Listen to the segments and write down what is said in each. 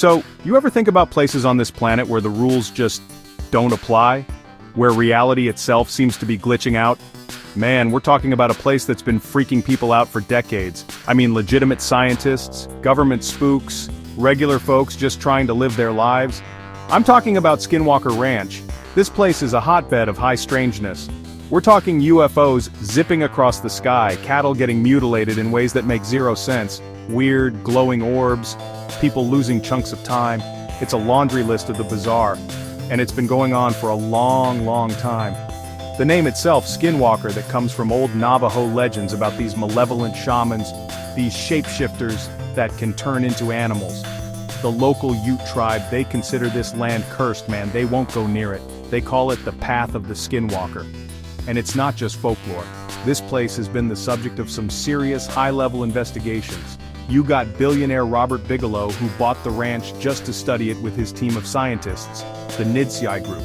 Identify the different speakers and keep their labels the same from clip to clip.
Speaker 1: So, you ever think about places on this planet where the rules just don't apply? Where reality itself seems to be glitching out? Man, we're talking about a place that's been freaking people out for decades. I mean, legitimate scientists, government spooks, regular folks just trying to live their lives. I'm talking about Skinwalker Ranch. This place is a hotbed of high strangeness. We're talking UFOs zipping across the sky, cattle getting mutilated in ways that make zero sense, weird, glowing orbs, people losing chunks of time. It's a laundry list of the bizarre. And it's been going on for a long, long time. The name itself, Skinwalker, that comes from old Navajo legends about these malevolent shamans, these shapeshifters that can turn into animals. The local Ute tribe, they consider this land cursed, man. They won't go near it. They call it the Path of the Skinwalker. And it's not just folklore. This place has been the subject of some serious high-level investigations. You got billionaire Robert Bigelow, who bought the ranch just to study it with his team of scientists, the NIDSI group.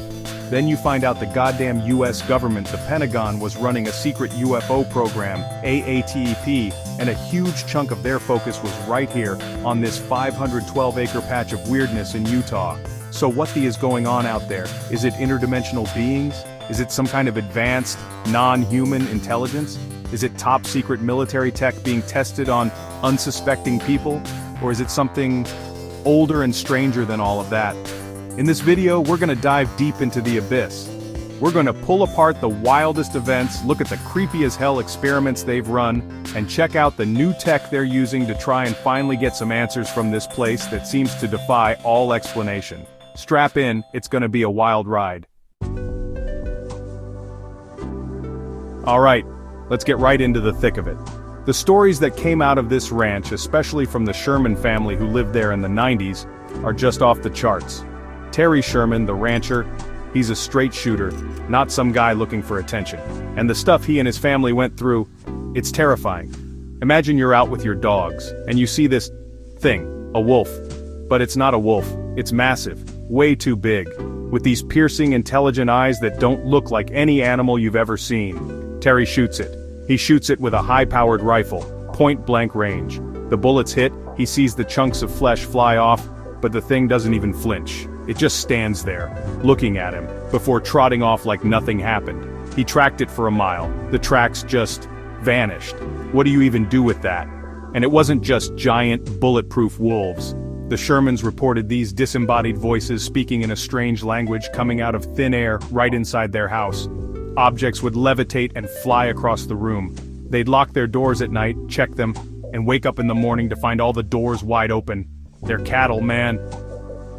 Speaker 1: Then you find out the goddamn US government, the Pentagon, was running a secret UFO program, AATEP, and a huge chunk of their focus was right here, on this 512-acre patch of weirdness in Utah. So what is going on out there? Is it interdimensional beings? Is it some kind of advanced, non-human intelligence? Is it top-secret military tech being tested on unsuspecting people? Or is it something older and stranger than all of that? In this video, we're gonna dive deep into the abyss. We're gonna pull apart the wildest events, look at the creepy as hell experiments they've run, and check out the new tech they're using to try and finally get some answers from this place that seems to defy all explanation. Strap in, it's gonna be a wild ride. Alright, let's get right into the thick of it. The stories that came out of this ranch, especially from the Sherman family who lived there in the 90s, are just off the charts. Terry Sherman, the rancher, he's a straight shooter, not some guy looking for attention. And the stuff he and his family went through, it's terrifying. Imagine you're out with your dogs, and you see this thing, a wolf. But it's not a wolf, it's massive, way too big, with these piercing, intelligent eyes that don't look like any animal you've ever seen. Terry shoots it. He shoots it with a high-powered rifle, point-blank range. The bullets hit, he sees the chunks of flesh fly off, but the thing doesn't even flinch. It just stands there, looking at him, before trotting off like nothing happened. He tracked it for a mile. The tracks just vanished. What do you even do with that? And it wasn't just giant, bulletproof wolves. The Shermans reported these disembodied voices speaking in a strange language coming out of thin air right inside their house. Objects would levitate and fly across the room. They'd lock their doors at night, check them, and wake up in the morning to find all the doors wide open. Their cattle, man.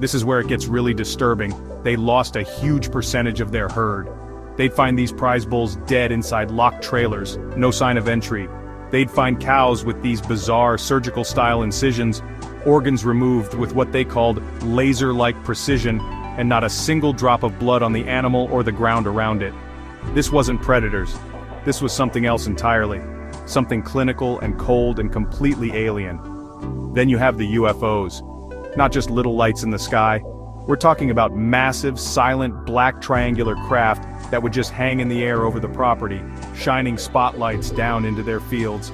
Speaker 1: This is where it gets really disturbing. They lost a huge percentage of their herd. They'd find these prize bulls dead inside locked trailers, no sign of entry. They'd find cows with these bizarre surgical-style incisions, organs removed with what they called laser-like precision, and not a single drop of blood on the animal or the ground around it. This wasn't predators. This was something else entirely. Something clinical and cold and completely alien. Then you have the UFOs. Not just little lights in the sky. We're talking about massive, silent, black triangular craft that would just hang in the air over the property, shining spotlights down into their fields.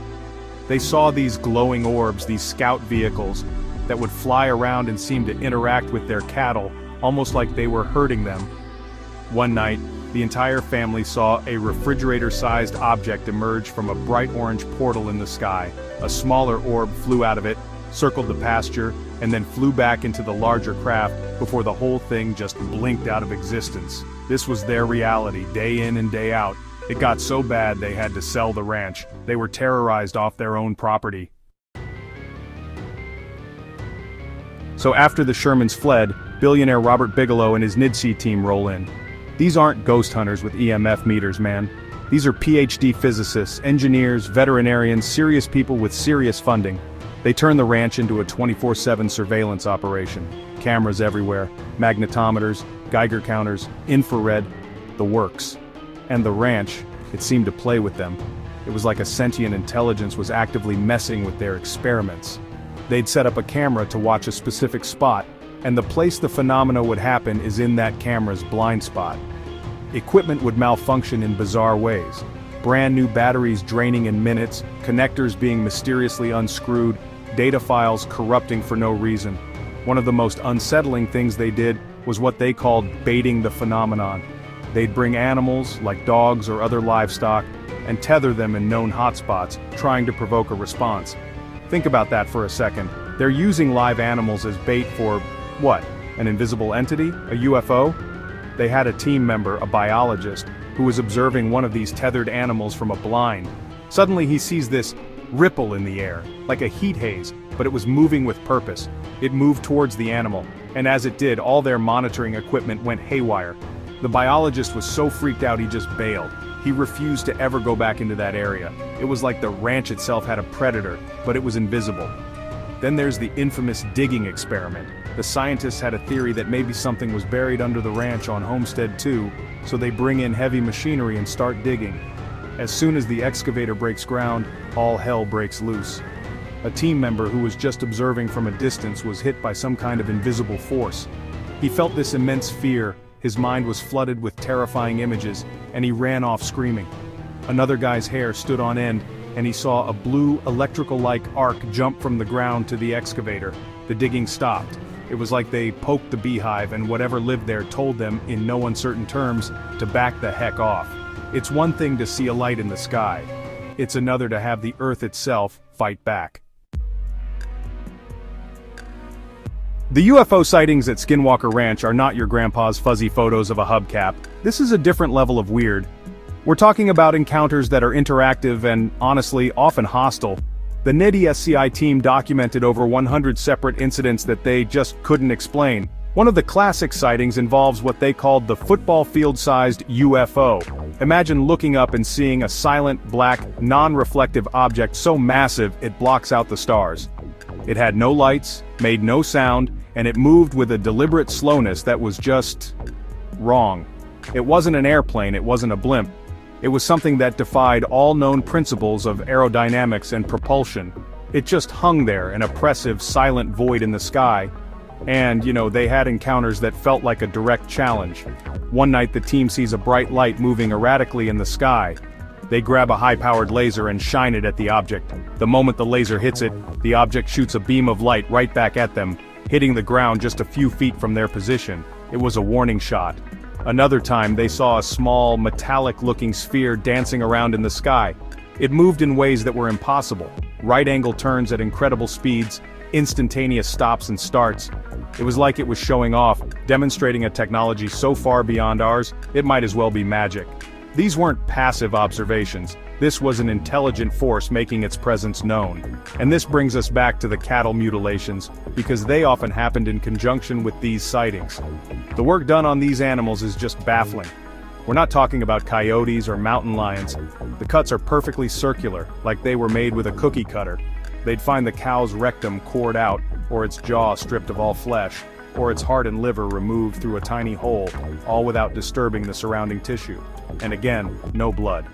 Speaker 1: They saw these glowing orbs, these scout vehicles, that would fly around and seem to interact with their cattle, almost like they were herding them. One night, the entire family saw a refrigerator-sized object emerge from a bright orange portal in the sky. A smaller orb flew out of it, circled the pasture, and then flew back into the larger craft before the whole thing just blinked out of existence. This was their reality, day in and day out. It got so bad they had to sell the ranch. They were terrorized off their own property. So after the Shermans fled, billionaire Robert Bigelow and his NIDSI team roll in. These aren't ghost hunters with EMF meters, man. These are PhD physicists, engineers, veterinarians, serious people with serious funding. They turn the ranch into a 24/7 surveillance operation. Cameras everywhere, magnetometers, Geiger counters, infrared, the works. And the ranch, it seemed to play with them. It was like a sentient intelligence was actively messing with their experiments. They'd set up a camera to watch a specific spot, and the place the phenomena would happen is in that camera's blind spot. Equipment would malfunction in bizarre ways. Brand new batteries draining in minutes, connectors being mysteriously unscrewed, data files corrupting for no reason. One of the most unsettling things they did was what they called baiting the phenomenon. They'd bring animals, like dogs or other livestock, and tether them in known hotspots, trying to provoke a response. Think about that for a second. They're using live animals as bait for, what? An invisible entity? A UFO? They had a team member, a biologist, who was observing one of these tethered animals from a blind. Suddenly he sees this ripple in the air, like a heat haze, but it was moving with purpose. It moved towards the animal, and as it did, all their monitoring equipment went haywire. The biologist was so freaked out he just bailed. He refused to ever go back into that area. It was like the ranch itself had a predator, but it was invisible. Then there's the infamous digging experiment. The scientists had a theory that maybe something was buried under the ranch on Homestead 2, so they bring in heavy machinery and start digging. As soon as the excavator breaks ground, all hell breaks loose. A team member who was just observing from a distance was hit by some kind of invisible force. He felt this immense fear, his mind was flooded with terrifying images, and he ran off screaming. Another guy's hair stood on end, and he saw a blue, electrical-like arc jump from the ground to the excavator. The digging stopped. It was like they poked the beehive and whatever lived there told them, in no uncertain terms, to back the heck off. It's one thing to see a light in the sky. It's another to have the earth itself fight back. The UFO sightings at Skinwalker Ranch are not your grandpa's fuzzy photos of a hubcap. This is a different level of weird. We're talking about encounters that are interactive and, honestly, often hostile. The NIDI-SCI team documented over 100 separate incidents that they just couldn't explain. One of the classic sightings involves what they called the football field-sized UFO. Imagine looking up and seeing a silent, black, non-reflective object so massive it blocks out the stars. It had no lights, made no sound, and it moved with a deliberate slowness that was just wrong. It wasn't an airplane, it wasn't a blimp. It was something that defied all known principles of aerodynamics and propulsion. It just hung there, an oppressive, silent void in the sky. And, they had encounters that felt like a direct challenge. One night the team sees a bright light moving erratically in the sky. They grab a high-powered laser and shine it at the object. The moment the laser hits it, the object shoots a beam of light right back at them, hitting the ground just a few feet from their position. It was a warning shot. Another time they saw a small, metallic-looking sphere dancing around in the sky. It moved in ways that were impossible. Right-angle turns at incredible speeds, instantaneous stops and starts. It was like it was showing off, demonstrating a technology so far beyond ours, it might as well be magic. These weren't passive observations. This was an intelligent force making its presence known. And this brings us back to the cattle mutilations, because they often happened in conjunction with these sightings. The work done on these animals is just baffling. We're not talking about coyotes or mountain lions. The cuts are perfectly circular, like they were made with a cookie cutter. They'd find the cow's rectum cored out, or its jaw stripped of all flesh, or its heart and liver removed through a tiny hole, all without disturbing the surrounding tissue. And again, no blood.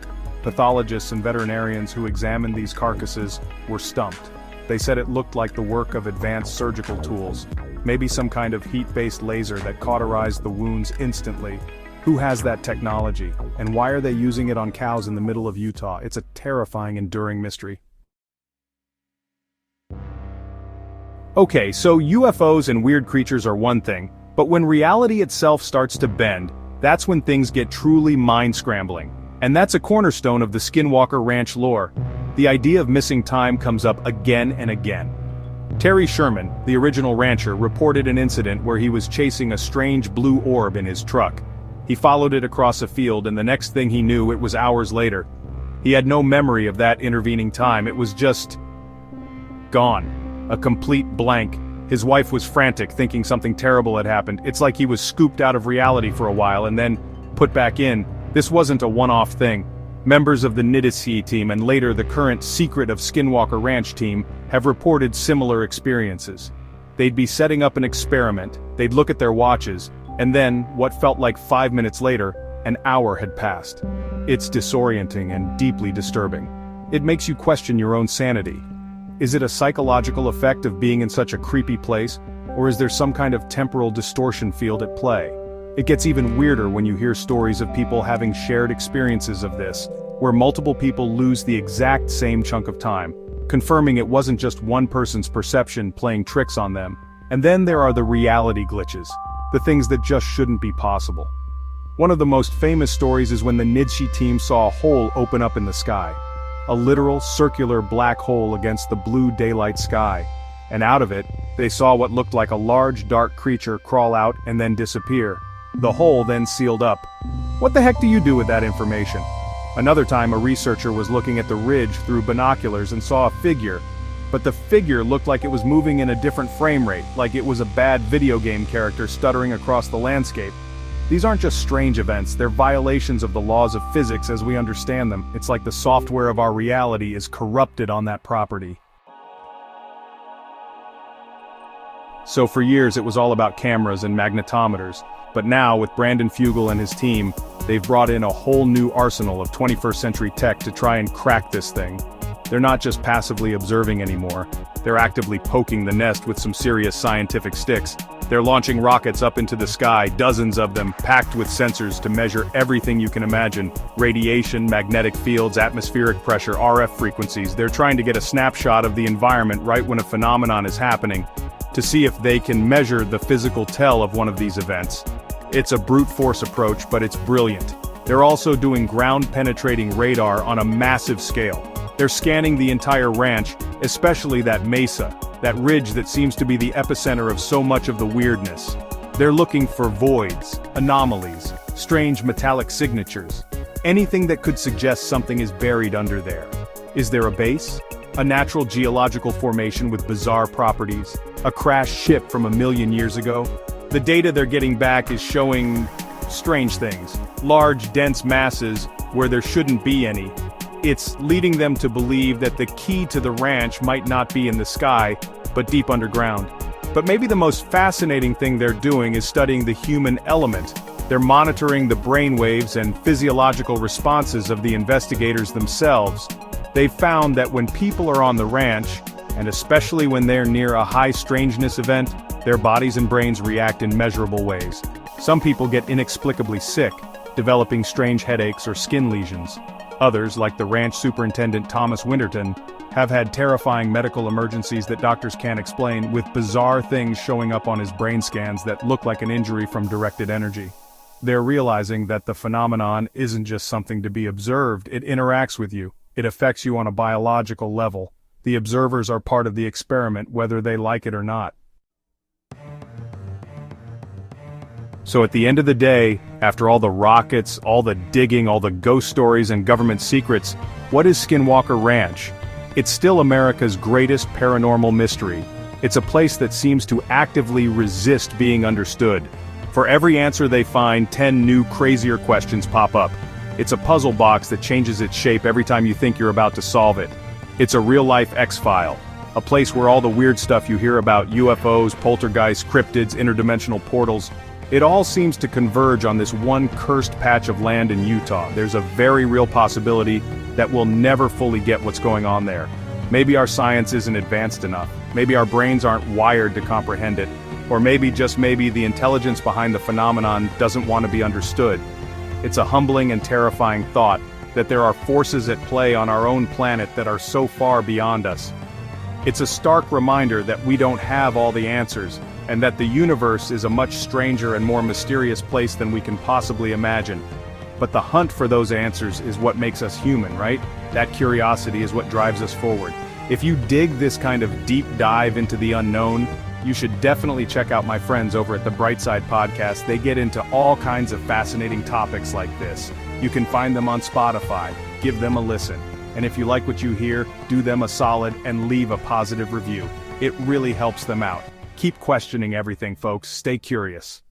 Speaker 1: Pathologists and veterinarians who examined these carcasses were stumped. They said it looked like the work of advanced surgical tools, maybe some kind of heat-based laser that cauterized the wounds instantly. Who has that technology, and why are they using it on cows in the middle of Utah? It's a terrifying, enduring mystery. Okay, so UFOs and weird creatures are one thing, but when reality itself starts to bend, that's when things get truly mind-scrambling. And that's a cornerstone of the Skinwalker Ranch lore. The idea of missing time comes up again and again. Terry Sherman, the original rancher, reported an incident where he was chasing a strange blue orb in his truck. He followed it across a field, and the next thing he knew, it was hours later. He had no memory of that intervening time, it was just gone. A complete blank. His wife was frantic, thinking something terrible had happened. It's like he was scooped out of reality for a while and then put back in. This wasn't a one-off thing. Members of the NIDI-SCI team and later the current Secret of Skinwalker Ranch team have reported similar experiences. They'd be setting up an experiment, they'd look at their watches, and then, what felt like 5 minutes later, an hour had passed. It's disorienting and deeply disturbing. It makes you question your own sanity. Is it a psychological effect of being in such a creepy place, or is there some kind of temporal distortion field at play? It gets even weirder when you hear stories of people having shared experiences of this, where multiple people lose the exact same chunk of time, confirming it wasn't just one person's perception playing tricks on them. And then there are the reality glitches, the things that just shouldn't be possible. One of the most famous stories is when the Nidshi team saw a hole open up in the sky. A literal circular black hole against the blue daylight sky. And out of it, they saw what looked like a large dark creature crawl out and then disappear. The hole then sealed up. What the heck do you do with that information? Another time a researcher was looking at the ridge through binoculars and saw a figure. But the figure looked like it was moving in a different frame rate, like it was a bad video game character stuttering across the landscape. These aren't just strange events, they're violations of the laws of physics as we understand them. It's like the software of our reality is corrupted on that property. So for years it was all about cameras and magnetometers, but now with Brandon Fugel and his team, they've brought in a whole new arsenal of 21st century tech to try and crack this thing. They're not just passively observing anymore, they're actively poking the nest with some serious scientific sticks. They're launching rockets up into the sky, dozens of them, packed with sensors to measure everything you can imagine. Radiation, magnetic fields, atmospheric pressure, RF frequencies. They're trying to get a snapshot of the environment right when a phenomenon is happening, to see if they can measure the physical tell of one of these events. It's a brute force approach, but it's brilliant. They're also doing ground-penetrating radar on a massive scale. They're scanning the entire ranch, especially that mesa, that ridge that seems to be the epicenter of so much of the weirdness. They're looking for voids, anomalies, strange metallic signatures, anything that could suggest something is buried under there. Is there a base? A natural geological formation with bizarre properties? A crashed ship from 1,000,000 years ago? The data they're getting back is showing strange things. Large, dense masses where there shouldn't be any. It's leading them to believe that the key to the ranch might not be in the sky, but deep underground. But maybe the most fascinating thing they're doing is studying the human element. They're monitoring the brainwaves and physiological responses of the investigators themselves. They've found that when people are on the ranch, and especially when they're near a high strangeness event, their bodies and brains react in measurable ways. Some people get inexplicably sick, developing strange headaches or skin lesions. Others, like the ranch superintendent Thomas Winterton, have had terrifying medical emergencies that doctors can't explain, with bizarre things showing up on his brain scans that look like an injury from directed energy. They're realizing that the phenomenon isn't just something to be observed, it interacts with you. It affects you on a biological level. The observers are part of the experiment, whether they like it or not. So at the end of the day, after all the rockets, all the digging, all the ghost stories and government secrets, what is Skinwalker Ranch? It's still America's greatest paranormal mystery. It's a place that seems to actively resist being understood. For every answer they find, 10 new crazier questions pop up. It's a puzzle box that changes its shape every time you think you're about to solve it. It's a real-life X-file. A place where all the weird stuff you hear about, UFOs, poltergeists, cryptids, interdimensional portals, it all seems to converge on this one cursed patch of land in Utah. There's a very real possibility that we'll never fully get what's going on there. Maybe our science isn't advanced enough. Maybe our brains aren't wired to comprehend it. Or maybe, just maybe, the intelligence behind the phenomenon doesn't want to be understood. It's a humbling and terrifying thought that there are forces at play on our own planet that are so far beyond us. It's a stark reminder that we don't have all the answers, and that the universe is a much stranger and more mysterious place than we can possibly imagine. But the hunt for those answers is what makes us human, right? That curiosity is what drives us forward. If you dig this kind of deep dive into the unknown, you should definitely check out my friends over at the Brightside Podcast. They get into all kinds of fascinating topics like this. You can find them on Spotify. Give them a listen. And if you like what you hear, do them a solid and leave a positive review. It really helps them out. Keep questioning everything, folks. Stay curious.